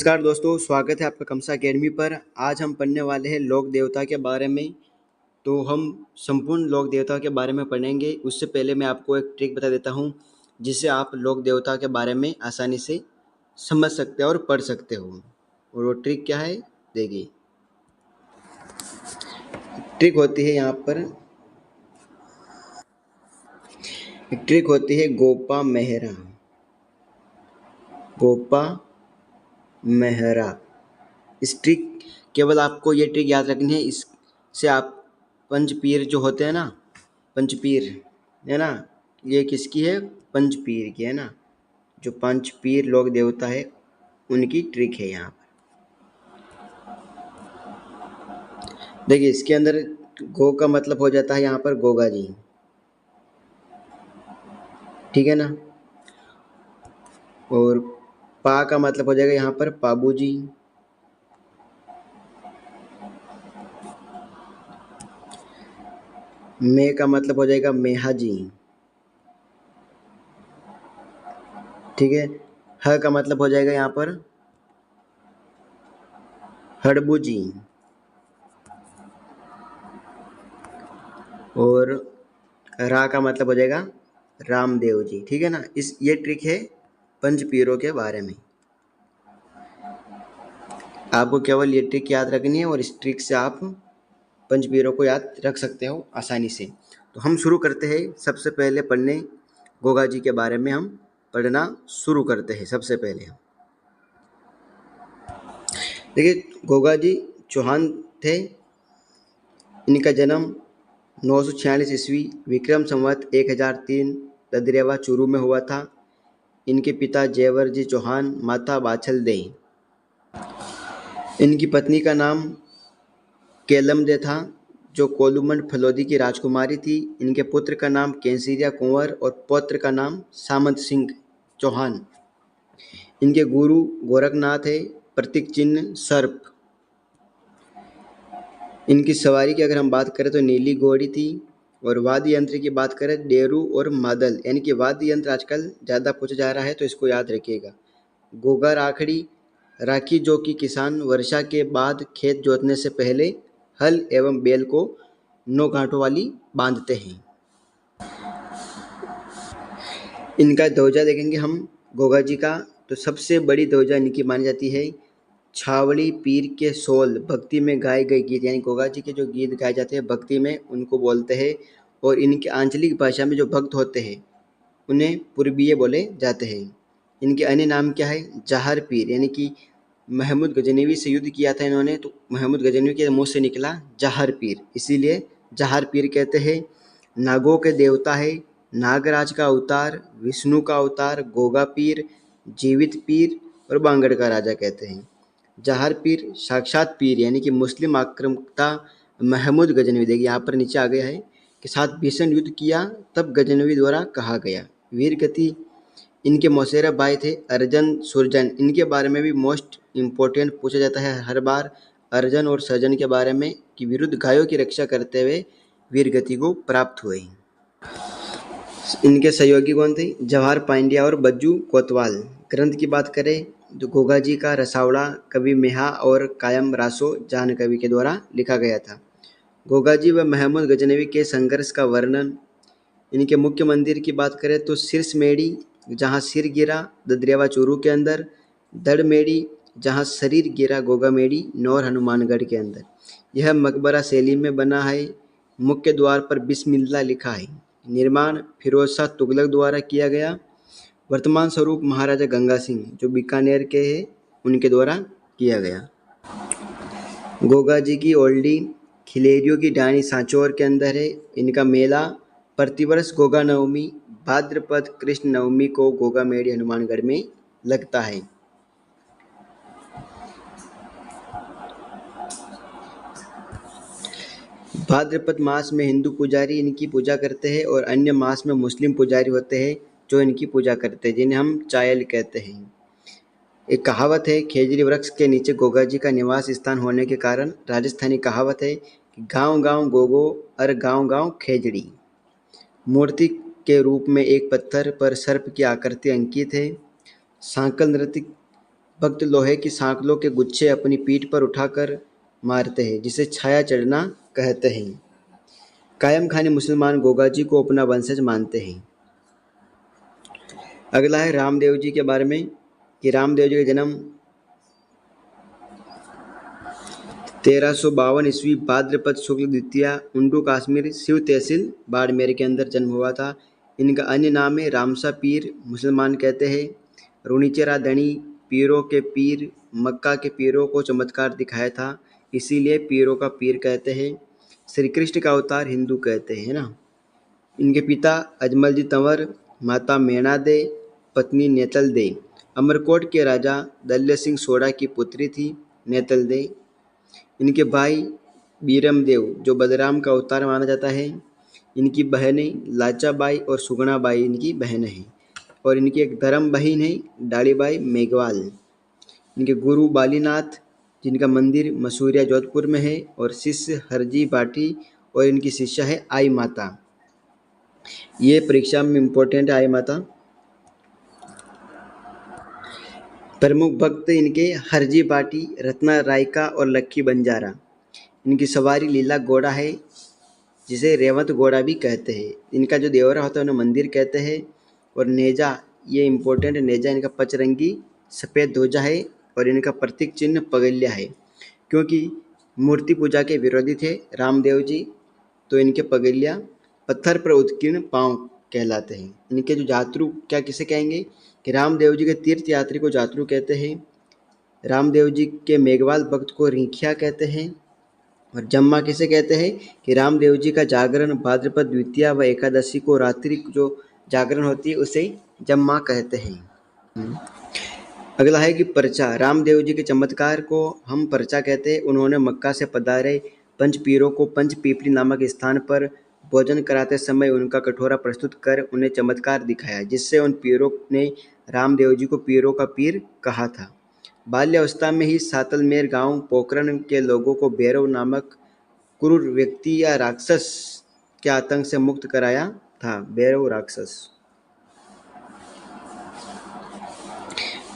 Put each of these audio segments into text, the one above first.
नमस्कार दोस्तों, स्वागत है आपका कमसा अकेडमी पर। आज हम पढ़ने वाले हैं लोक देवता के बारे में। तो हम संपूर्ण लोक देवता के बारे में पढ़ेंगे। उससे पहले मैं आपको एक ट्रिक बता देता हूं, जिससे आप लोक देवता के बारे में आसानी से समझ सकते हो और पढ़ सकते हो। और वो ट्रिक क्या है, देखिए। ट्रिक होती है यहाँ पर, एक ट्रिक होती है गोपा मेहरा। गोपा मेहरा, इस ट्रिक केवल आपको ये ट्रिक याद रखनी है। इससे आप पंचपीर जो होते हैं ना, पंचपीर है ना, ये किसकी है? पंचपीर की है ना। जो पंचपीर लोक देवता है उनकी ट्रिक है यहाँ पर। देखिए, इसके अंदर गो का मतलब हो जाता है यहाँ पर गोगा जी, ठीक है ना। और पा का मतलब हो जाएगा यहाँ पर पाबू जी। मे का मतलब हो जाएगा मेहा जी, ठीक है। ह का मतलब हो जाएगा यहाँ पर हड़बू जी। और रा का मतलब हो जाएगा रामदेव जी, ठीक है ना। ये ट्रिक है पंचपीरों के बारे में। आपको केवल ये ट्रिक याद रखनी है और इस ट्रिक से आप पंचपीरों को याद रख सकते हो आसानी से। तो हम शुरू करते हैं। सबसे पहले पढ़ने गोगा जी के बारे में हम पढ़ना शुरू करते हैं। सबसे पहले देखिए, गोगा जी चौहान थे। इनका जन्म 946 ईस्वी विक्रम संवत 1003 ददरेवा चूरू में हुआ था। इनके पिता जेवर जी चौहान, माता बाछल दे। इनकी पत्नी का नाम केलमदे था, जो कोलुमंड फलोदी की राजकुमारी थी। इनके पुत्र का नाम केंसीरिया कुंवर और पौत्र का नाम सामंत सिंह चौहान। इनके गुरु गोरखनाथ है। प्रतीक चिन्ह सर्प। इनकी सवारी की अगर हम बात करें तो नीली घोड़ी थी। और वाद्य यंत्र की बात करें डेरू और मादल, यानी कि वाद्य यंत्र आजकल ज़्यादा पूछा जा रहा है, तो इसको याद रखिएगा। गोगा राखड़ी राखी, जो कि किसान वर्षा के बाद खेत जोतने से पहले हल एवं बैल को 9 गांठों वाली बांधते हैं। इनका ध्वजा देखेंगे हम गोगा जी का, तो सबसे बड़ी ध्वजा इनकी मानी जाती है छावड़ी पीर के सोल भक्ति में गाए गए गीत, यानी गोगा जी के जो गीत गाए जाते हैं भक्ति में, उनको बोलते हैं। और इनकी आंचलिक भाषा में जो भक्त होते हैं उन्हें पूर्वीय बोले जाते हैं। इनके अन्य नाम क्या है? जहार पीर, यानी कि महमूद गजनवी से युद्ध किया था इन्होंने, तो महमूद गजनवी के मुंह से निकला जहार पीर, इसीलिए जहार पीर कहते हैं। नागों के देवता है, नागराज का अवतार, विष्णु का अवतार, गोगा पीर, जीवित पीर और बांगड़ का राजा कहते हैं। जहार पीर साक्षात पीर, यानी कि मुस्लिम आक्रामकता महमूद गजनवी, देखिए यहाँ पर नीचे आ गया है, के साथ भीषण युद्ध किया, तब गजनवी द्वारा कहा गया। वीर गति इनके मौसेरा भाई थे अर्जन सुरजन। इनके बारे में भी मोस्ट इम्पोर्टेंट पूछा जाता है हर बार, अर्जन और सर्जन के बारे में, कि विरुद्ध गायों की रक्षा करते हुए वीर गति को प्राप्त हुए। इनके सहयोगी कौन थे? जवाहर पांड्या और बज्जू कोतवाल। ग्रंथ की बात करें तो गोगा जी का रसावड़ा कवि मेहा और कायम रासो जान कवि के द्वारा लिखा गया था। गोगा जी व महमूद गजनवी के संघर्ष का वर्णन। इनके मुख्य मंदिर की बात करें तो शीर्ष मेड़ी, जहाँ सिर गिरा ददरेवा चूरू के अंदर, दड़ मेड़ी जहाँ शरीर गिरा गोगा मेड़ी नौर हनुमानगढ़ के अंदर। यह मकबरा शैली में बना है। मुख्य द्वार पर बिस्मिल्लाह लिखा है। निर्माण फिरोज शाह तुगलक द्वारा किया गया। वर्तमान स्वरूप महाराजा गंगा सिंह जो बीकानेर के हैं उनके द्वारा किया गया। गोगा जी की ओल्डी खिलेरियों की डाणी सांचौर के अंदर है। इनका मेला प्रतिवर्ष गोगा नवमी भाद्रपद कृष्ण नवमी को गोगा मेड़ी हनुमानगढ़ में लगता है। भाद्रपद मास में हिंदू पुजारी इनकी पूजा करते हैं और अन्य मास में मुस्लिम पुजारी होते हैं जो इनकी पूजा करते हैं, जिन्हें हम चायल कहते हैं। एक कहावत है, खेजड़ी वृक्ष के नीचे गोगा जी का निवास स्थान होने के कारण राजस्थानी कहावत है कि गांव गांव गोगो और गांव गांव खेजड़ी। मूर्ति के रूप में एक पत्थर पर सर्प की आकृति अंकित है। सांकल नृत्य भक्त लोहे की सांकलों के गुच्छे अपनी पीठ पर उठाकर मारते हैं, जिसे छाया चढ़ना कहते हैं। कायम खानी मुसलमान गोगा जी को अपना वंशज मानते हैं। अगला है रामदेव जी के बारे में कि रामदेव जी का जन्म 1352 ईस्वी भाद्रपद शुक्ल द्वितीया उंडू कश्मीर शिव तहसील बाड़मेर के अंदर जन्म हुआ था। इनका अन्य नाम है रामसा पीर, मुसलमान कहते हैं। रुणिचेरा धनी, पीरों के पीर, मक्का के पीरों को चमत्कार दिखाया था, इसीलिए पीरों का पीर कहते हैं। श्री कृष्ण का अवतार हिंदू कहते हैं ना। इनके पिता अजमल जी तंवर, माता मेणा दे, पत्नी नेतल दे अमरकोट के राजा दल्य सिंह सोढ़ा की पुत्री थी नेतल दे। इनके भाई बीरम देव जो बलराम का अवतार माना जाता है। इनकी बहनें लाचाबाई और सुगुणाबाई इनकी बहनें हैं, और इनकी एक धर्म बहन है डालीबाई मेघवाल। इनके गुरु बालीनाथ, जिनका मंदिर मसूरिया जोधपुर में है, और शिष्य हरजी भाटी, और इनकी शिष्या है आई माता। ये परीक्षा में इम्पोर्टेंट है आई माता। प्रमुख भक्त इनके हरजी भाटी, रत्ना रायका और लक्की बंजारा। इनकी सवारी लीला घोड़ा है, जिसे रेवंत घोड़ा भी कहते हैं। इनका जो देवरा होता है उन्हें मंदिर कहते हैं। और नेजा, ये इम्पोर्टेंट, नेजा इनका पचरंगी सफ़ेद ध्वजा है, और इनका प्रतीक चिन्ह पगलिया है। क्योंकि मूर्ति पूजा के विरोधी थे रामदेव जी, तो इनके पगलिया पत्थर पर उत्कीर्ण पांव कहलाते हैं। इनके जो जातरू क्या किसे कहेंगे कि रामदेव जी के तीर्थ यात्री को जातरू कहते हैं। रामदेव जी के मेघवाल भक्त को रिंखिया कहते हैं। और जम्मा किसे कहते हैं कि रामदेव जी का जागरण भाद्रपद द्वितीया व एकादशी को रात्रि जो जागरण होती है उसे जम्मा कहते हैं। अगला है कि पर्चा। रामदेव जी के चमत्कार को हम पर्चा कहते हैं। उन्होंने मक्का से पधारे पंच पीरों को पंच पीपली नामक स्थान पर भोजन कराते समय उनका कटोरा प्रस्तुत कर उन्हें चमत्कार दिखाया, जिससे उन पीरों ने रामदेव जी को पीरों का पीर कहा था। बाल्यावस्था में ही सातलमेर गांव पोखरण के लोगों को भैरव नामक क्रूर व्यक्ति या राक्षस के आतंक से मुक्त कराया था। भैरव राक्षस।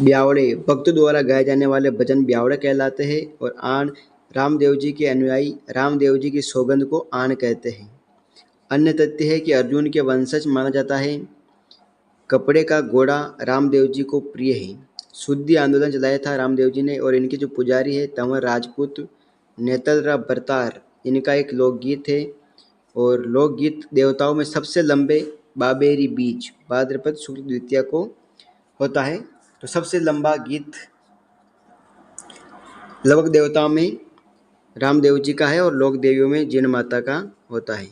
ब्यावड़े, भक्तों द्वारा गाए जाने वाले भजन ब्यावड़े कहलाते हैं। और आन, रामदेव जी के अनुयायी रामदेव जी की सौगंध को आन कहते हैं। अन्य तथ्य है कि अर्जुन के वंशज माना जाता है। कपड़े का घोड़ा रामदेव जी को प्रिय है। शुद्धि आंदोलन चलाया था रामदेव जी ने। और इनके जो पुजारी है तंवर राजपूत नेतलरा बरतार, इनका एक लोकगीत है। और लोकगीत देवताओं में सबसे लंबे बाबेरी बीज भाद्रपद शुक्ल द्वितीया को होता है। तो सबसे लंबा गीत लवक देवताओं में रामदेव जी का है, और लोक देवियों में जिन माता का होता है।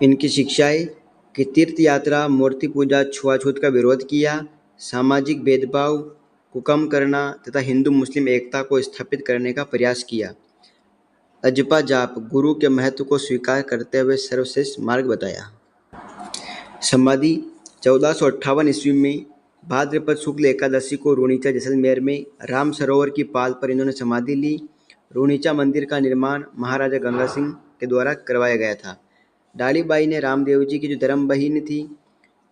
इनकी शिक्षाएं कि तीर्थ यात्रा, मूर्ति पूजा, छुआछूत का विरोध किया, सामाजिक भेदभाव को कम करना तथा हिंदू मुस्लिम एकता को स्थापित करने का प्रयास किया। अजपा जाप, गुरु के महत्व को स्वीकार करते हुए सर्वश्रेष्ठ मार्ग बताया। समाधि 1458 ईस्वी में भाद्रपद शुक्ल एकादशी को रूणीचा जैसलमेर में राम सरोवर की पाल पर इन्होंने समाधि ली। रूणीचा मंदिर का निर्माण महाराजा गंगा सिंह के द्वारा करवाया गया था। डालीबाई ने रामदेव जी की जो धर्म बहिन थी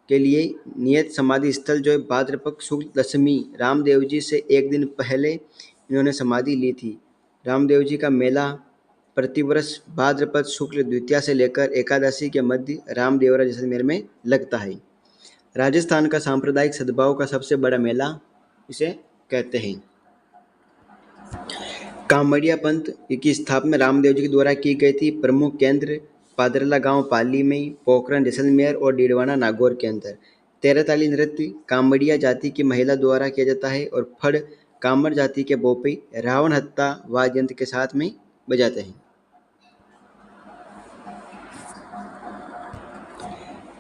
के लिए नियत समाधि स्थल जो है भाद्रपद शुक्ल दशमी रामदेव जी से एक दिन पहले इन्होंने समाधि ली थी। रामदेव जी का मेला प्रतिवर्ष भाद्रपद शुक्ल द्वितीया से लेकर एकादशी के मध्य रामदेवरा जैसलमेर में लगता है। राजस्थान का सांप्रदायिक सद्भाव का सबसे बड़ा मेला इसे कहते हैं। कामड़िया पंथ की स्थापना रामदेव जी के द्वारा की गई थी। प्रमुख केंद्र पादरला गांव पाली में, पोखरण जैसलमेर और डीडवाना नागौर के अंदर। तेरताली नृत्य कामड़िया जाति की महिला द्वारा किया जाता है। और फड़ कामर जाति के बोपी रावण हत्ता वाद्य यंत्र के साथ में बजाते हैं।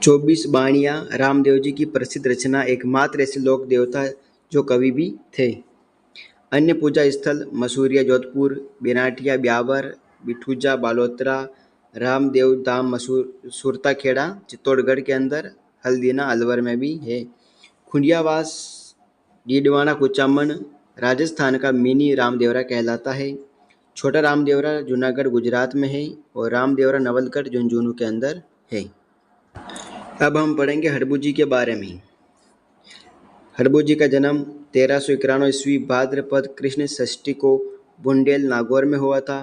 24 बाणियाँ रामदेव जी की प्रसिद्ध रचना, एकमात्र ऐसे लोक देवता जो कवि भी थे। अन्य पूजा स्थल मसूरिया जोधपुर, बिनाटिया ब्यावर, बिठूजा बालोतरा, रामदेव धाम सुरता खेड़ा चित्तौड़गढ़ के अंदर, हल्दीना अलवर में भी है। खुंडियावास डीडवाना कुचामन राजस्थान का मिनी रामदेवरा कहलाता है। छोटा रामदेवरा जूनागढ़ गुजरात में है। और रामदेवरा नवलगढ़ झुंझुनू के अंदर है। अब हम पढ़ेंगे हड़बू जी के बारे में। हड़बू जी का जन्म 1391 ईस्वी भाद्रपद कृष्ण षष्ठी को बुंडेल नागौर में हुआ था।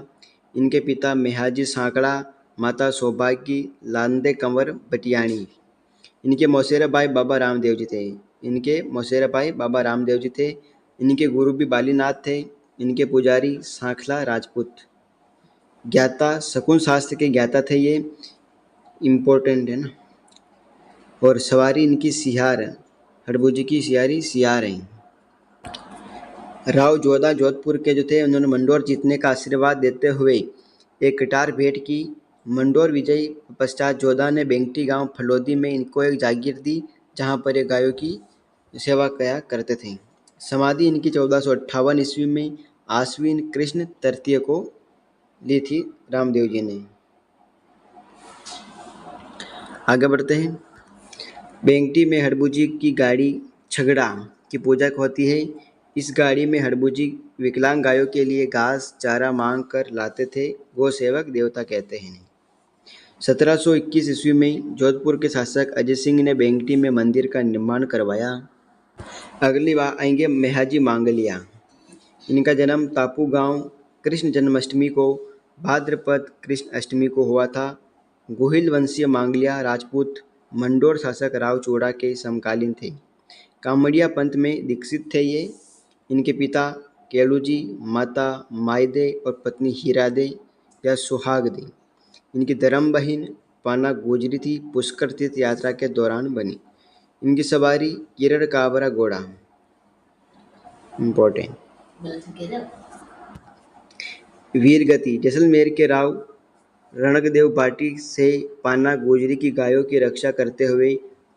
इनके पिता मेहाजी सांकड़ा, माता सौभागी लांदे कंवर बटियाणी। इनके मौसेरा भाई बाबा रामदेव जी थे। इनके गुरु भी बालीनाथ थे। इनके पुजारी सांखला राजपूत। ज्ञाता शकुन शास्त्र के ज्ञाता थे ये, इम्पोर्टेंट है ना। और सवारी इनकी सियार, हड़बू जी की सियारी सियार है। राव जोधा जोधपुर के जो थे, उन्होंने मंडोर जीतने का आशीर्वाद देते हुए एक कटार भेंट की। मंडोर विजय पश्चात जोधा ने बेंगटी गांव फलोदी में इनको एक जागीर दी, जहां पर ये गायों की सेवा किया करते थे। समाधि इनकी 1458 ईस्वी में आश्विन कृष्ण तृतीय को ली थी रामदेव जी ने। आगे बढ़ते हैं। बेंगटी में हड़बू जी की गाड़ी छगड़ा की पूजा होती है। इस गाड़ी में हड़बू जी विकलांग गायों के लिए घास चारा मांग कर लाते थे। गौ सेवक देवता कहते हैं। 1721 ईस्वी में जोधपुर के शासक अजय सिंह ने बेंगटी में मंदिर का निर्माण करवाया। अगली बार आएंगे मेहाजी मांगलिया। इनका जन्म तापू गांव कृष्ण जन्माष्टमी को भाद्रपद कृष्ण अष्टमी को हुआ था। गोहिल वंशीय मांगलिया राजपूत मंडोर शासक राव चोड़ा के समकालीन थे। कामड़िया पंथ में दीक्षित थे ये। इनके पिता केलूजी, माता मायदे और पत्नी हीरादे या सुहागदे। इनकी धर्म बहन पाना गुजरी थी, पुष्कर तीर्थ यात्रा के दौरान बनी। इनकी सवारी किरण काबरा घोड़ा, इम्पोर्टेंट। वीरगति जैसलमेर के राव रणकदेव भाटी से पाना गुजरी की गायों की रक्षा करते हुए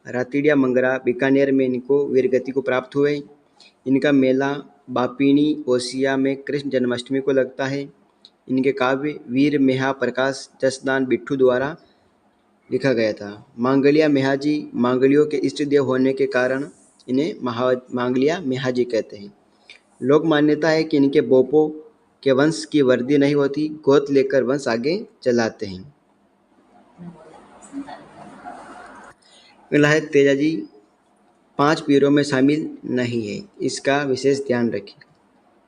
रातिड़िया मंगरा बीकानेर में इनको वीरगति को प्राप्त हुए। इनका मेला बापिनी ओसिया में कृष्ण जन्माष्टमी को लगता है। इनके काव्य वीर मेहा प्रकाश जसदान बिट्ठू द्वारा लिखा गया था। मांगलिया मेहाजी मांगलियों के इष्ट देव होने के कारण इन्हें मांगलिया मेहाजी कहते हैं। लोक मान्यता है कि इनके बोपो के वंश की वृद्धि नहीं होती, गोद लेकर वंश आगे चलाते हैं। अगला है तेजाजी 5 पीरों में शामिल नहीं है, इसका विशेष ध्यान रखें।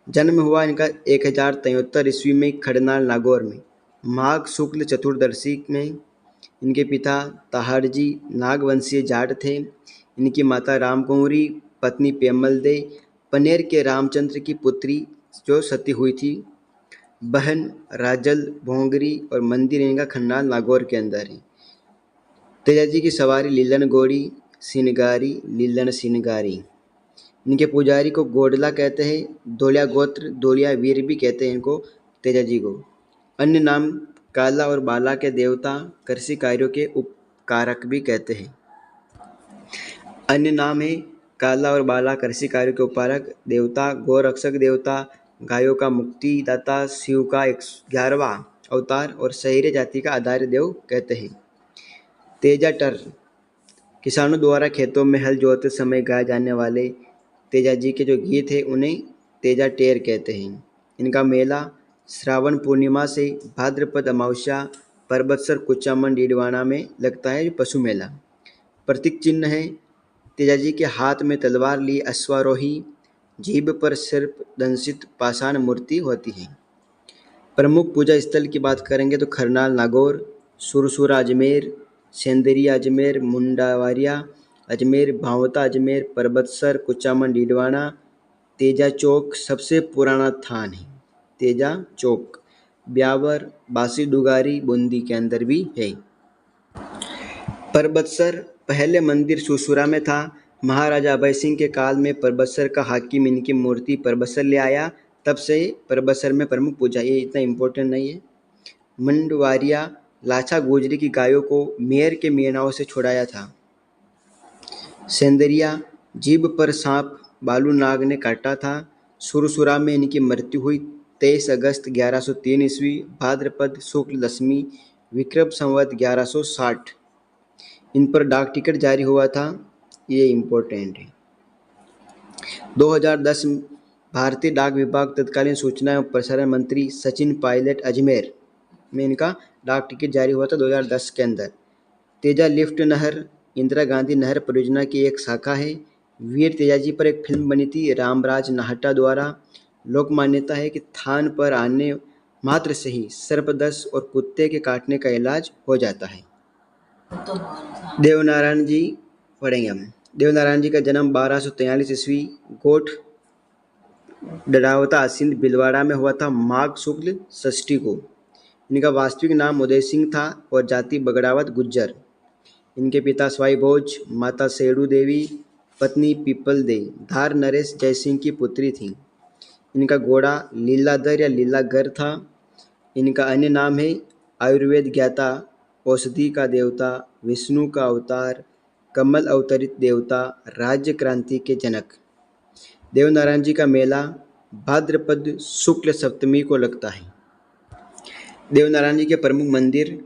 जन्म हुआ इनका 1073 ईस्वी में खड़नाल नागौर में माघ शुक्ल चतुर्दशी में। इनके पिता ताहरजी नागवंशीय जाट थे। इनकी माता रामकुंवरी पत्नी पेमल दे पनेर के रामचंद्र की पुत्री जो सती हुई थी। बहन राजल भोंगरी और मंदिर इनका खन्नाल नागौर के अंदर है। तेजाजी की सवारी लीलन गोड़ी सिनगारी लीलन सिनगारी। इनके पुजारी को गोडला कहते हैं। दोलिया गोत्र दोलिया वीर भी कहते हैं इनको तेजाजी को। अन्य नाम काला और बाला के देवता कृषि कार्यों के उपकारक भी कहते हैं। अन्य नाम है काला और बाला कृषि कार्यों के उपकारक देवता, गौरक्षक देवता, गायों का मुक्तिदाता, शिव का 11वां अवतार और शहरी जाति का आधार्य देव कहते हैं। तेजाटर किसानों द्वारा खेतों में हल जोतते समय गाए जाने वाले तेजाजी के जो गीत हैं उन्हें तेजा टेर कहते हैं। इनका मेला श्रावण पूर्णिमा से भाद्रपद अमावस्या परबतसर कुचामन डीडवाना में लगता है पशु मेला। प्रतीक चिन्ह है तेजाजी के हाथ में तलवार ली अश्वारोही, जीभ पर सर्प दंशित पाषाण मूर्ति होती है। प्रमुख पूजा स्थल की बात करेंगे तो खरनाल नागौर, सुरसुरा अजमेर, सेंदरिया अजमेर, मुंडावारिया अजमेर, भावता अजमेर, परबतसर कुचामन डीडवाना। तेजा चौक सबसे पुराना थान है। तेजा चौक ब्यावर बासी डुगारी बूंदी के अंदर भी है। परबतसर पहले मंदिर सुरसुरा में था। महाराजा अभय सिंह के काल में परबतसर का हाकिम इनकी मूर्ति परबतसर ले आया, तब से परबतसर में प्रमुख पूजा। ये इतना इम्पोर्टेंट नहीं है। मंडवारिया लाछा गुजरी की गायों को मेयर के मेनाओं से छुड़ाया था। सेंदरिया जीभ पर सांप बालू नाग ने काटा था। सुरसुरा में इनकी मृत्यु हुई 23 अगस्त 1103 ईस्वी भाद्रपद शुक्ल दशमी विक्रम संवत 1160। इन पर डाक टिकट जारी हुआ था। ये इम्पोर्टेंट है। 2010 भारतीय डाक विभाग तत्कालीन सूचना एवं प्रसारण मंत्री सचिन पायलट अजमेर में इनका डाक टिकट जारी हुआ था 2010 के अंदर। तेजा लिफ्ट नहर इंदिरा गांधी नहर परियोजना की एक शाखा है। वीर तेजाजी पर एक फिल्म बनी थी रामराज नाहटा द्वारा। लोक मान्यता है कि थान पर आने मात्र से ही सर्पदंश और कुत्ते के काटने का इलाज हो जाता है। देवनारायण जी पढ़ेंगे हम। देवनारायण जी का जन्म 1243 ईस्वी गोठ डडावता आसीन बिलवाड़ा में हुआ था माघ शुक्ल षष्ठी को। इनका वास्तविक नाम उदय सिंह था और जाति बगड़ावत गुज्जर। इनके पिता स्वाई भोज, माता सेड़ू देवी, पत्नी पीपल दे धार नरेश जयसिंह की पुत्री थी। इनका घोड़ा लीलाधर या लीलागर था। इनका अन्य नाम है आयुर्वेद ज्ञाता, औषधि का देवता, विष्णु का अवतार, कमल अवतरित देवता, राज्य क्रांति के जनक। देवनारायण जी का मेला भाद्रपद शुक्ल सप्तमी को लगता है। देवनारायण जी के प्रमुख मंदिर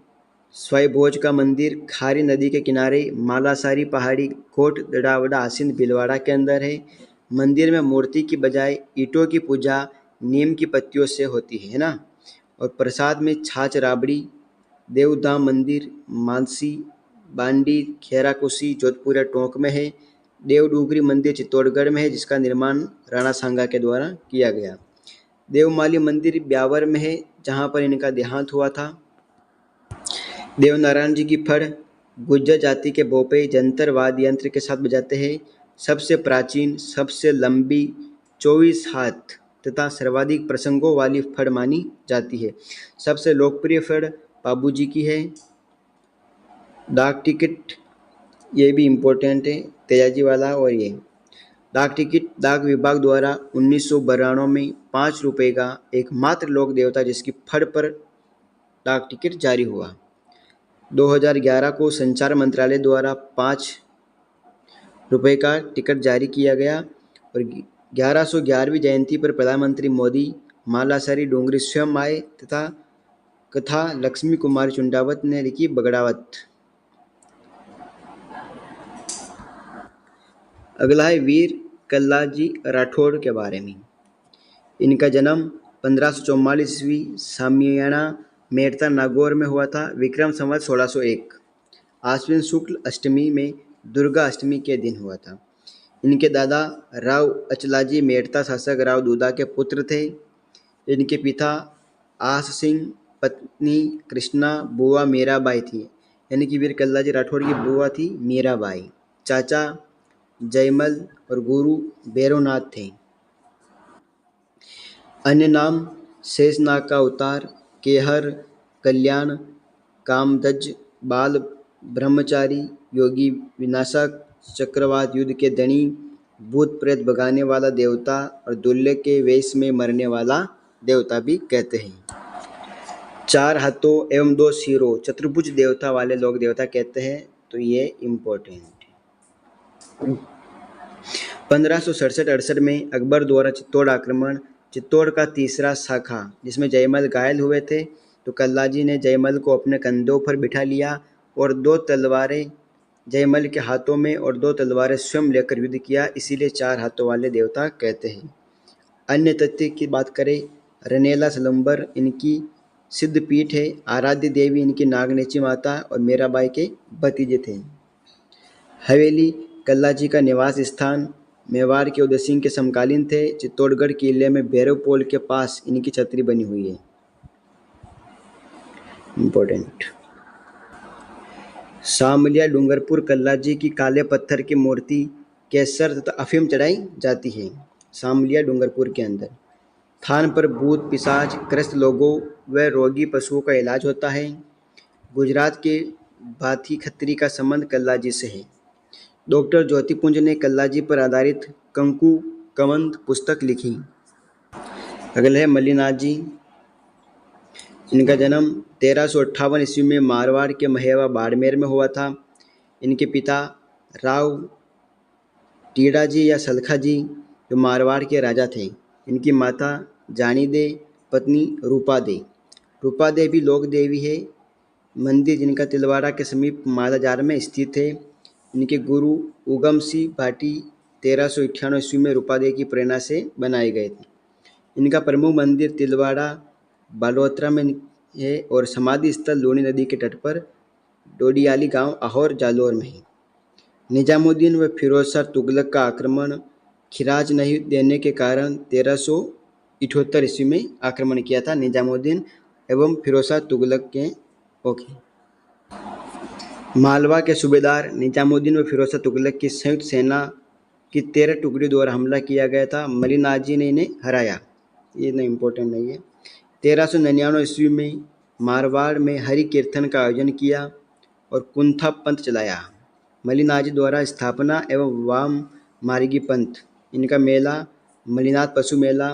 स्वयंभोज का मंदिर खारी नदी के किनारे मालासारी पहाड़ी कोट दड़ावड़ा आसीन भीलवाड़ा के अंदर है। मंदिर में मूर्ति की बजाय ईंटों की पूजा नीम की पत्तियों से होती है ना। और प्रसाद में छाछ राबड़ी। देवधाम मंदिर मानसी बांडी खेराकुशी जोधपुर या टोंक में है। देवडुगरी मंदिर चित्तौड़गढ़ में है जिसका निर्माण राणा सांगा के द्वारा किया गया। देवमाली मंदिर ब्यावर में है जहाँ पर इनका देहांत हुआ था। देवनारायण जी की फड़ गुज्जर जाति के भोपे जंतर वाद्य यंत्र के साथ बजाते हैं। सबसे प्राचीन, सबसे लंबी 24 हाथ तथा सर्वाधिक प्रसंगों वाली फड़ मानी जाती है। सबसे लोकप्रिय फड़ बाबूजी की है। डाक टिकट ये भी इम्पोर्टेंट है, तेजाजी वाला। और ये डाक टिकट डाक विभाग द्वारा 1992 में 5 रुपये का एकमात्र लोक देवता जिसकी फड़ पर डाक टिकट जारी हुआ। 2011 को संचार मंत्रालय द्वारा 5 रुपये का टिकट जारी किया गया। और 1111वीं जयंती पर प्रधानमंत्री मोदी मालासारी डोंगरी स्वयं आए तथा कथा लक्ष्मी कुमारी चुंडावत ने लिखी बगड़ावत। अगला है वीर कल्लाजी राठौड़ के बारे में। इनका जन्म 1544 ईस्वी सामियाना मेड़ता नागौर में हुआ था। विक्रम संवत 1601 आश्विन शुक्ल अष्टमी में दुर्गा अष्टमी के दिन हुआ था। इनके दादा राव अचलाजी मेड़ता शासक राव दूधा के पुत्र थे। इनके पिता आस सिंह, पत्नी कृष्णा, बुआ मीराबाई थी। यानी कि वीर कल्लाजी राठौड़ की बुआ थी मीराबाई। चाचा जयमल और गुरु भैरवनाथ थे। अन्य नाम शेषनाग का अवतार, केहर, कल्याण, कामदज, बाल ब्रह्मचारी, योगी विनाशक, चक्रवात युद्ध के धनी, भूत प्रेत भगाने वाला देवता और दुल्ले के वेश में मरने वाला देवता भी कहते हैं। 4 हाथों एवं 2 सिरों चतुर्भुज देवता वाले लोग देवता कहते हैं, तो ये इम्पोर्टेंट है। 1567-68 में अकबर द्वारा चित्तौड़ आक्रमण, चित्तौड़ का तीसरा शाखा जिसमें जयमल घायल हुए थे, तो कल्लाजी ने जयमल को अपने कंधों पर बिठा लिया और 2 तलवारें जयमल के हाथों में और 2 तलवारें स्वयं लेकर युद्ध किया, इसीलिए 4 हाथों वाले देवता कहते हैं। अन्य तथ्य की बात करें, रनेला सलम्बर इनकी सिद्ध पीठ है। आराध्य देवी इनकी नागनेची माता और मीराबाई के भतीजे थे। हवेली कल्लाजी का निवास स्थान मेवाड़ के उदय सिंह के समकालीन थे। चित्तौड़गढ़ किले में भैरव पोल के पास इनकी छतरी बनी हुई है। इम्पोर्टेंट। सामलिया डूंगरपुर कल्लाजी की काले पत्थर की मूर्ति केसर तथा अफीम चढ़ाई जाती है सामलिया डूंगरपुर के अंदर। थान पर भूत पिशाच ग्रस्त लोगों व रोगी पशुओं का इलाज होता है। गुजरात के भाथी खत्री का संबंध कल्लाजी से है। डॉक्टर ज्योतिपुंज ने कल्लाजी पर आधारित कंकु कवंत पुस्तक लिखी। अगले है मल्लीनाथ जी। इनका जन्म 1358 ईस्वी में मारवाड़ के महेवा बाड़मेर में हुआ था। इनके पिता राव टीड़ा जी या सलखा जी जो मारवाड़ के राजा थे। इनकी माता जानी दे, पत्नी रूपा दे। रूपा दे भी लोक देवी है। मंदिर जिनका तिलवाड़ा के समीप मालाजार में स्थित है। इनके गुरु उगम सिंह भाटी 1398 ईस्वी में रूपा दे की प्रेरणा से बनाए गए थे। इनका प्रमुख मंदिर तिलवाड़ा बालोतरा में है और समाधि स्थल लूनी नदी के तट पर डोडियाली गांव आहोर जालोर में है। निजामुद्दीन व फिरोज शाह तुगलक का आक्रमण खिराज नहीं देने के कारण 1378 ईस्वी में आक्रमण किया था निजामुद्दीन एवं फिरोज शाह तुगलक के। ओके। मालवा के सूबेदार निजामुद्दीन व फिरोज शाह तुगलक की संयुक्त सेना की 13 टुकड़ी द्वारा हमला किया गया था। मलिनाजी ने इन्हें हराया। ये इतना इम्पोर्टेंट नहीं है। 1399 ईस्वी में मारवाड़ में हरि कीर्तन का आयोजन किया और कुंथा पंथ चलाया। मलिनाजी द्वारा स्थापना एवं वाम मार्गी पंथ, इनका मेला मलिनाथ पशु मेला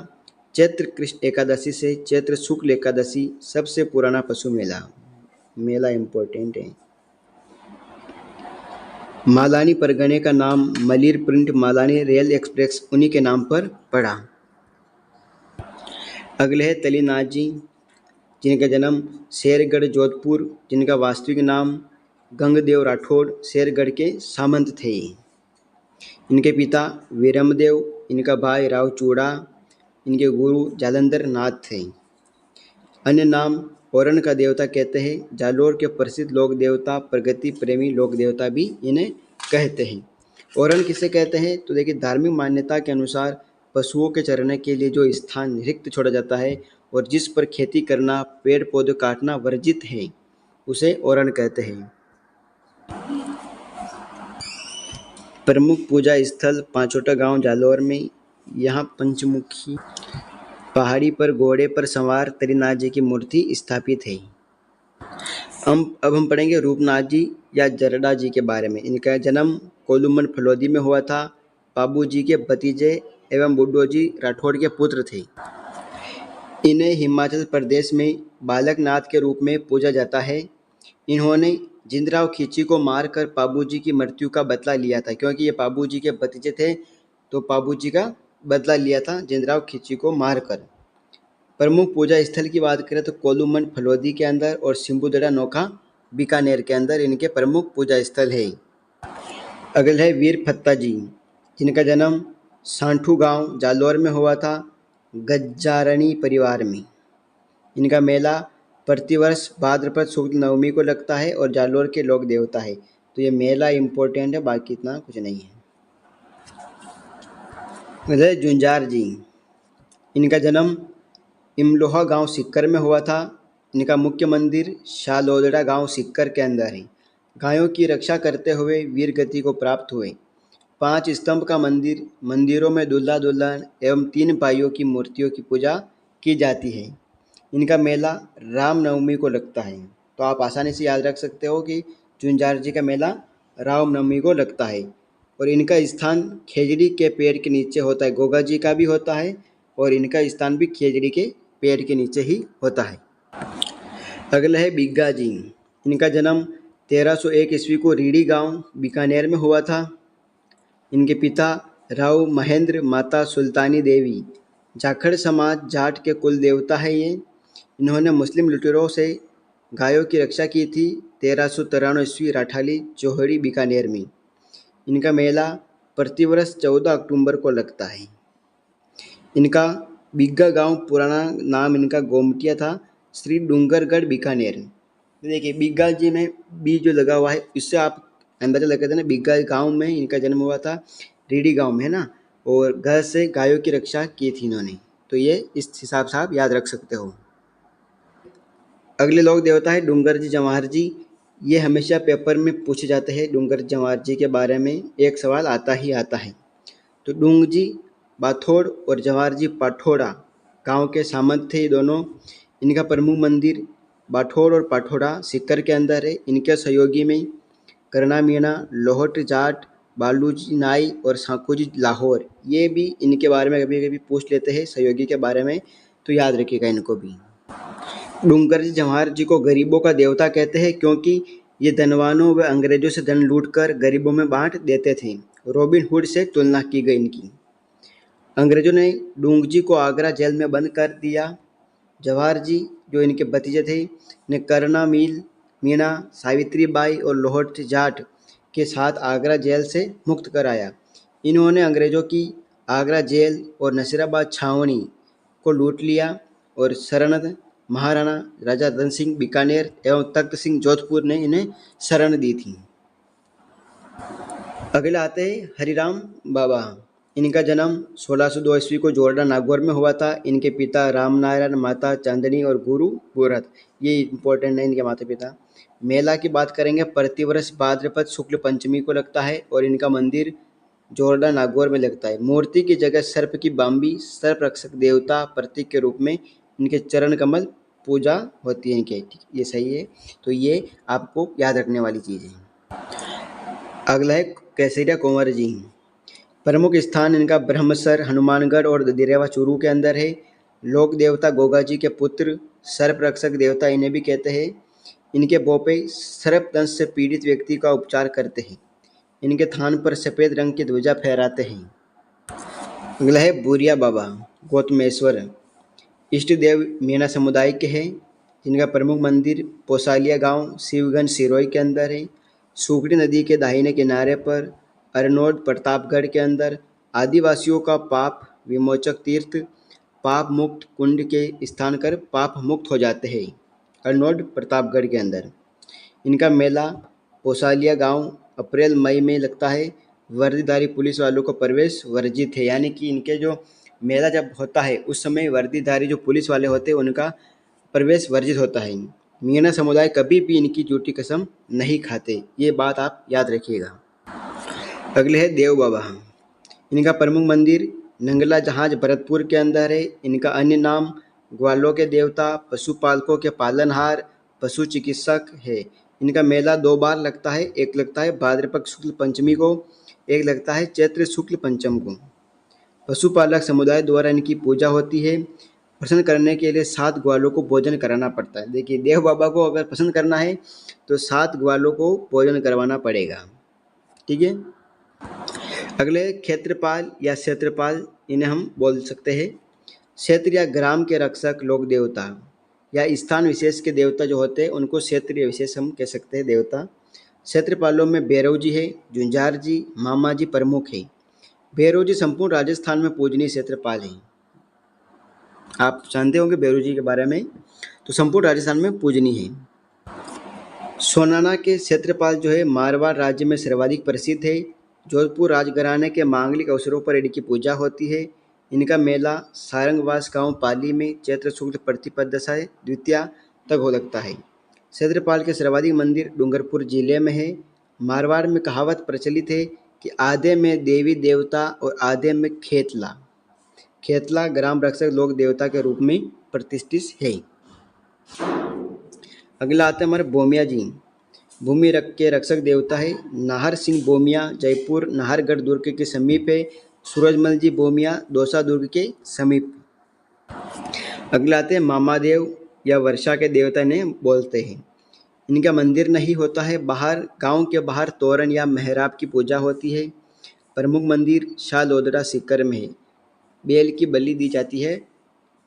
चैत्र कृष्ण एकादशी से चैत्र शुक्ल एकादशी सबसे पुराना पशु मेला इम्पोर्टेंट है। मालानी परगने का नाम Malir print Malani rail express उन्हीं के नाम पर पड़ा। अगले है तलीनाजी, जिनका जन्म शेरगढ़ जोधपुर, जिनका वास्तविक नाम गंगदेव राठौड़ शेरगढ़ के सामंत थे। इनके पिता वीरमदेव, इनका भाई राव चूड़ा, इनके गुरु जालंधर नाथ थे। अन्य नाम ओरन का देवता कहते हैं। जालोर के प्रसिद्ध लोक देवता प्रगति प्रेमी लोक देवता भी इन्हें कहते हैं। ओरन किसे कहते हैं? तो देखिए, धार्मिक मान्यता के अनुसार पशुओं के चरने के लिए जो स्थान रिक्त छोड़ा जाता है और जिस पर खेती करना पेड़ पौधे काटना वर्जित है उसे ओरन कहते हैं। प्रमुख पूजा स्थल पांचोटा गांव जालोर में। यहाँ पंचमुखी पहाड़ी पर घोड़े पर सवार तरीनाथ जी की मूर्ति स्थापित है। अब हम पढ़ेंगे रूपनाथ जी या जरडा जी के बारे में। इनका जन्म कोलूमन फलोदी में हुआ था। बाबू जी के भतीजे एवं बुड्ढो जी राठौड़ के पुत्र थे। इन्हें हिमाचल प्रदेश में बालकनाथ के रूप में पूजा जाता है। इन्होंने जिंदराव खींची को मारकर पाबू जी की मृत्यु का बदला लिया था, क्योंकि ये पाबू जी के भतीजे थे तो पाबू जी का बदला लिया था जिंदराव खींची को मारकर। प्रमुख पूजा स्थल की बात करें तो कोलूमन फलोदी के अंदर और सिंबुदड़ा नोखा बीकानेर के अंदर इनके प्रमुख पूजा स्थल है। अगले है वीर फत्ता जी, जिनका जन्म सांठू गांव जालोर में हुआ था गज्जारणी परिवार में। इनका मेला प्रतिवर्ष भाद्रपद शुक्ल नवमी को लगता है और जालोर के लोक देवता है। तो ये मेला इम्पोर्टेंट है, बाकी इतना कुछ नहीं है। जुंजार जी, इनका जन्म इमलोहा गांव सिक्कर में हुआ था। इनका मुख्य मंदिर शालोदड़ा गांव सिक्कर के अंदर है। गायों की रक्षा करते हुए वीर गति को प्राप्त हुए। 5 स्तंभ का मंदिर, मंदिरों में दूल्हा दुल्हन एवं 3 भाइयों की मूर्तियों की पूजा की जाती है। इनका मेला रामनवमी को लगता है। तो आप आसानी से याद रख सकते हो कि जुंजार जी का मेला रामनवमी को लगता है और इनका स्थान खेजड़ी के पेड़ के नीचे होता है। गोगा जी का भी होता है और इनका स्थान भी खेजड़ी के पेड़ के नीचे ही होता है। अगला है बिग्गा जी, इनका जन्म 1301 ईस्वी को रीडी गांव बीकानेर में हुआ था। इनके पिता राव महेंद्र, माता सुल्तानी देवी। जाखड़ समाज जाट के कुल देवता है ये। इन्होंने मुस्लिम लुटेरों से गायों की रक्षा की थी। 1393 ईस्वी राठाली चौहड़ी बीकानेर में। इनका मेला प्रतिवर्ष 14 अक्टूबर को लगता है। इनका बिग्गा गांव पुराना नाम इनका गोमटिया था, श्री डूंगरगढ़ बीकानेर। देखिए बिग्गा जी में बी जो लगा हुआ है इससे आप अंदाजा लगाते हैं ना, बिग्गा गांव में इनका जन्म हुआ था, रीडी गांव में है ना, और घर से गायों की रक्षा की थी इन्होंने। तो ये इस हिसाब से आप याद रख सकते हो। अगले लोक देवता है डूंगर जी जवाहर जी। ये हमेशा पेपर में पूछे जाते हैं। डूंगर जवाहर जी के बारे में एक सवाल आता ही आता है। तो डूंग जी बाथोड़ और जवाहर जी पाठोड़ा गांव के सामंत थे ये दोनों। इनका प्रमुख मंदिर बाठोड़ और पाठोड़ा सिक्कर के अंदर है। इनके सहयोगी में करना मीणा, लोहट जाट, बालूजी नाई और साकूजी लाहौर, ये भी इनके बारे में कभी कभी पूछ लेते हैं सहयोगी के बारे में, तो याद रखिएगा इनको भी। डूंगर जी जवाहर जी को गरीबों का देवता कहते हैं क्योंकि ये धनवानों व अंग्रेजों से धन लूटकर गरीबों में बांट देते थे। रॉबिन हुड से तुलना की गई इनकी। अंग्रेजों ने डूंग जी को आगरा जेल में बंद कर दिया। जवाहर जी जो इनके भतीजे थे ने करना मीणा, सावित्री बाई और लोहट जाट के साथ आगरा जेल से मुक्त कराया। इन्होंने अंग्रेजों की आगरा जेल और नसीराबाद छावनी को लूट लिया और शरण महाराणा राजा धन सिंह बीकानेर एवं तख्त सिंह जोधपुर ने इन्हें शरण दी थी। अगला आते हैं हरिराम बाबा। इनका जन्म 1602 ईस्वी को जोरडा नागौर में हुआ था। इनके पिता रामनारायण, माता चांदनी और गुरु बुरहत, ये इंपॉर्टेंट है इनके माता पिता। मेला की बात करेंगे, प्रतिवर्ष भाद्रपद शुक्ल पंचमी को लगता है और इनका मंदिर जोरडा नागौर में लगता है। मूर्ति की जगह सर्प की बाम्बी, सर्प रक्षक देवता प्रतीक के रूप में इनके चरण कमल पूजा होती है इनके, ठीक, ये सही है। तो ये आपको याद रखने वाली चीज़ है। अगला है केसरिया कुंवर जी। प्रमुख स्थान इनका ब्रह्मसर, हनुमानगढ़ और दिरेवा चूरू के अंदर है। लोक देवता गोगा जी के पुत्र, सर्प रक्षक देवता इन्हें भी कहते हैं। इनके बोपे सर्प दंश से पीड़ित व्यक्ति का उपचार करते हैं। इनके थान पर सफ़ेद रंग की ध्वजा फहराते हैं। अगला है बुरिया बाबा गौतमेश्वर। इष्ट देव मीणा समुदाय के हैं, जिनका प्रमुख मंदिर पोसालिया गांव शिवगंज सिरोही के अंदर है। सुगड़ी नदी के दाहिने किनारे पर अरनोद प्रतापगढ़ के अंदर आदिवासियों का पाप विमोचक तीर्थ, पाप मुक्त कुंड के स्थान कर पाप मुक्त हो जाते हैं, अरनोद प्रतापगढ़ के अंदर। इनका मेला पोसालिया गांव अप्रैल मई में लगता है। वर्दीधारी पुलिस वालों को प्रवेश वर्जित है, यानी कि इनके जो मेला जब होता है उस समय वर्दीधारी जो पुलिस वाले होते हैं उनका प्रवेश वर्जित होता है। मीणा समुदाय कभी भी इनकी झूठी कसम नहीं खाते, ये बात आप याद रखिएगा। अगले है देव बाबा। इनका प्रमुख मंदिर नंगला जहाज भरतपुर के अंदर है। इनका अन्य नाम ग्वालों के देवता, पशुपालकों के पालनहार, पशु चिकित्सक है। इनका मेला 2 बार लगता है, एक लगता है भाद्रपद शुक्ल पंचमी को, एक लगता है चैत्र शुक्ल पंचम को। पशुपालक समुदाय द्वारा इनकी पूजा होती है। प्रसन्न करने के लिए 7 ग्वालों को भोजन कराना पड़ता है। देखिए, देव बाबा को अगर प्रसन्न करना है तो 7 ग्वालों को भोजन करवाना पड़ेगा, ठीक है। अगले क्षेत्रपाल या क्षेत्रपाल, इन्हें हम बोल सकते हैं। क्षेत्र या ग्राम के रक्षक लोक देवता या स्थान विशेष के देवता जो होते हैं उनको क्षेत्रीय विशेष हम कह सकते हैं देवता। क्षेत्रपालों में भैरव जी है, झुंझार जी, मामा जी प्रमुख है। भैरव जी संपूर्ण राजस्थान में पूजनीय क्षेत्रपाल हैं। आप जानते होंगे भैरव जी के बारे में, तो संपूर्ण राजस्थान में पूजनीय है। सोनाना के क्षेत्रपाल जो है मारवाड़ राज्य में सर्वाधिक प्रसिद्ध है। जोधपुर राजघराने के मांगलिक अवसरों पर इनकी पूजा होती है। इनका मेला सारंगवास गांव पाली में चैत्र शुक्ल प्रतिपदा से द्वितीया तक हो लगता है। क्षेत्रपाल के सर्वाधिक मंदिर डूंगरपुर जिले में है। मारवाड़ में कहावत प्रचलित है कि आधे में देवी देवता और आधे में खेतला। खेतला ग्राम रक्षक लोक देवता के रूप में प्रतिष्ठित है। अगला आते हैं हमारे बोमिया जी। भूमि के रक्षक देवता है। नाहर सिंह बोमिया जयपुर नाहरगढ़ दुर्ग के समीप है। सूरजमल जी बोमिया दौसा दुर्ग के समीप। अगला आते हैं मामादेव या वर्षा के देवता ने बोलते हैं। इनका मंदिर नहीं होता है, बाहर गांव के बाहर तोरण या मेहराब की पूजा होती है। प्रमुख मंदिर शाह लोदरा सीकर में है। बेल की बलि दी जाती है,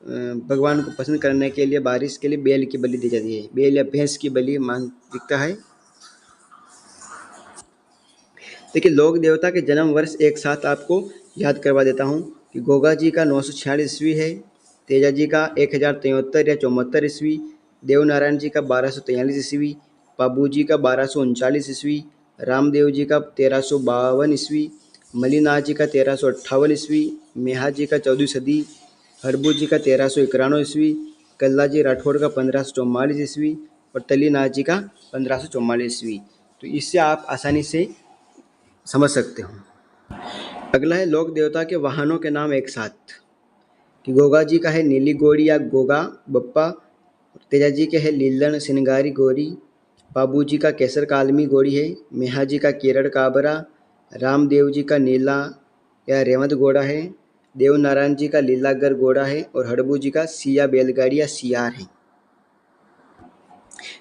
भगवान को पसंद करने के लिए बारिश के लिए बेल की बलि दी जाती है। बेल या भैंस की बलि मानसिकता है। देखिए, लोक देवता के जन्म वर्ष एक साथ आपको याद करवा देता हूँ कि गोगा जी का 946 ईस्वी है, तेजा जी का 1073 या 74 ईस्वी, देवनारायण जी का 1243 ईस्वी, पाबू जी का 1239 ईस्वी, रामदेव जी का 1352 ईस्वी, मलिनाथ जी का 1358 ईस्वी, मेहा जी का 14वीं सदी, हरबू जी का 1391 ईस्वी, कल्ला जी राठौड़ का 1544 ईस्वी और तलीनाथ जी का 1544 ईस्वी। तो इससे आप आसानी से समझ सकते हो। अगला है लोक देवता के वाहनों के नाम एक साथ, कि गोगा जी का है नीली गोरी या गोगा बप्पा, तेजा जी के है लीलन सिंगारी गोरी, बाबू जी का केसर कालमी गोरी है, मेहा जी का केरड़ काबरा, रामदेव जी का नीला या रेवंत घोड़ा है, देवनारायण जी का लीलागर घोड़ा है और हड़बू जी का सिया बैलगाड़ी या सियार है।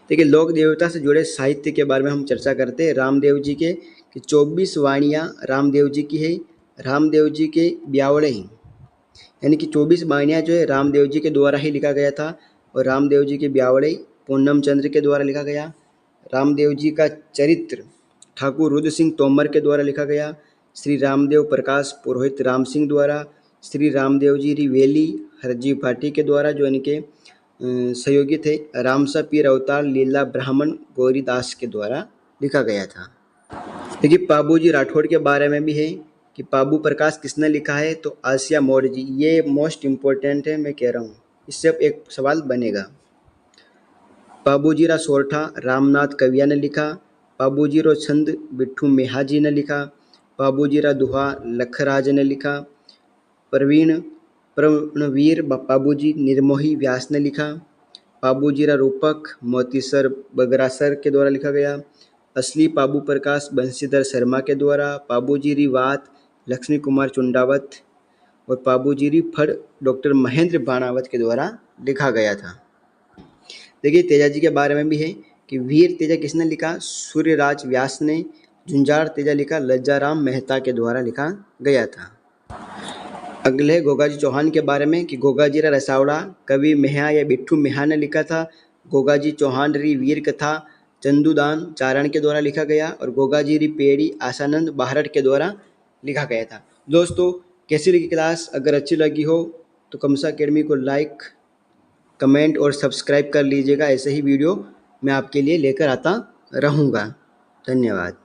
देखिए, लोक देवता से जुड़े साहित्य के बारे में हम चर्चा करते हैं। रामदेव जी के कि 24 वाणियाँ रामदेव जी की है। रामदेव जी के ब्यावड़े हैं, यानी कि 24 वाणियाँ जो है रामदेव जी के द्वारा ही लिखा गया था और रामदेव जी के ब्यावड़े पूनम चंद्र के द्वारा लिखा गया। रामदेव जी का चरित्र ठाकुर रुद्र सिंह तोमर के द्वारा लिखा गया। श्री रामदेव प्रकाश पुरोहित राम सिंह द्वारा, श्री रामदेव जी रिवेली हरजी भाटी के द्वारा जो इनके सहयोगी थे, रामसा पीर अवतार लीला ब्राह्मण गौरीदास के द्वारा लिखा गया था। देखिए पाबूजी राठौड़ के बारे में भी है कि पाबू प्रकाश किसने लिखा है, तो आसिया मौर्य जी। ये मोस्ट इम्पोर्टेंट है, मैं कह रहा हूँ, इससे अब एक सवाल बनेगा। पाबूजीराव सोरठा रामनाथ कविया ने लिखा। पाबूजीराव छंद बिट्ठू मेहाजी ने लिखा। पाबूजीराव दुहा लखराज ने लिखा। प्रणवीर पाबूजी निर्मोही व्यास ने लिखा। पाबूजीराव रूपक मोतीसर बगरासर के द्वारा लिखा गया। असली पाबू प्रकाश बंशीधर शर्मा के द्वारा। पाबूजीरी वात लक्ष्मी कुमार चुंडावत और पाबूजीरी फड़ डॉक्टर महेंद्र बाणावत के द्वारा लिखा गया था। देखिए तेजाजी के बारे में भी है कि वीर तेजा किसने लिखा, सूर्यराज व्यास ने। झुंझार तेजा लिखा लज्जाराम मेहता के द्वारा लिखा गया था। अगले गोगाजी चौहान के बारे में कि गोगाजीरा रसावड़ा कवि मेहा या बिट्ठू मेहा ने लिखा था। गोगाजी चौहान री वीर कथा चंदूदान चारण के द्वारा लिखा गया और गोगाजी री पेड़ी आशानंद बाहरट के द्वारा लिखा गया था। दोस्तों कैसी लगी क्लास, अगर अच्छी लगी हो तो कमसा अकेडमी को लाइक कमेंट और सब्सक्राइब कर लीजिएगा। ऐसे ही वीडियो मैं आपके लिए लेकर आता रहूँगा। धन्यवाद।